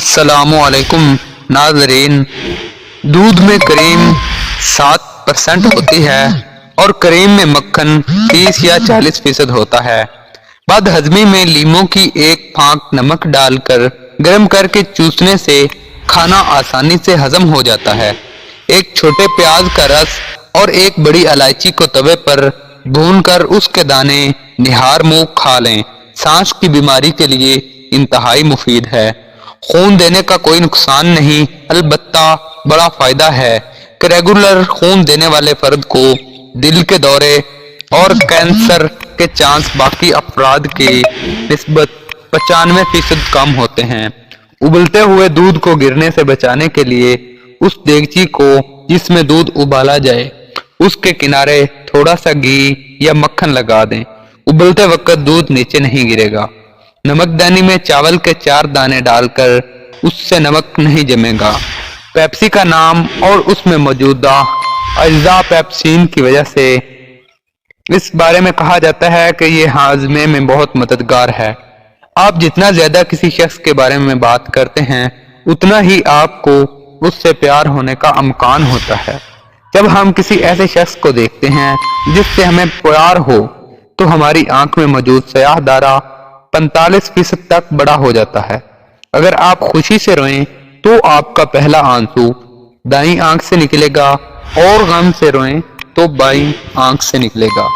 السلام علیکم ناظرین۔ دودھ میں کریم 7% ہوتی ہے اور کریم میں مکھن 30 یا 40% ہوتا ہے۔ بعد ہضمی میں لیموں کی ایک پھانک نمک ڈال کر گرم کر کے چوسنے سے کھانا آسانی سے ہضم ہو جاتا ہے۔ ایک چھوٹے پیاز کا رس اور ایک بڑی الائچی کو توے پر بھون کر اس کے دانے نہار منہ کھا لیں۔ سانس کی بیماری کے لیے انتہائی مفید ہے۔ خون دینے کا کوئی نقصان نہیں، البتہ بڑا فائدہ ہے کہ ریگولر خون دینے والے فرد کو دل کے دورے اور کینسر کے چانس باقی افراد کی نسبت 95% کم ہوتے ہیں۔ ابلتے ہوئے دودھ کو گرنے سے بچانے کے لیے اس دیگچی کو جس میں دودھ ابالا جائے اس کے کنارے تھوڑا سا گھی یا مکھن لگا دیں۔ ابلتے وقت دودھ نیچے نہیں گرے گا۔ نمک دانی میں چاول کے 4 دانے ڈال کر اس سے نمک نہیں جمے گا۔ پیپسی کا نام اور اس میں موجودہ اجزاء پیپسین کی وجہ سے اس بارے میں کہا جاتا ہے کہ یہ ہاضمے میں بہت مددگار ہے۔ آپ جتنا زیادہ کسی شخص کے بارے میں بات کرتے ہیں اتنا ہی آپ کو اس سے پیار ہونے کا امکان ہوتا ہے۔ جب ہم کسی ایسے شخص کو دیکھتے ہیں جس سے ہمیں پیار ہو تو ہماری آنکھ میں موجود سیاہ دارہ 45% تک بڑا ہو جاتا ہے۔ اگر آپ خوشی سے روئیں تو آپ کا پہلا آنسو دائیں آنکھ سے نکلے گا اور غم سے روئیں تو بائیں آنکھ سے نکلے گا۔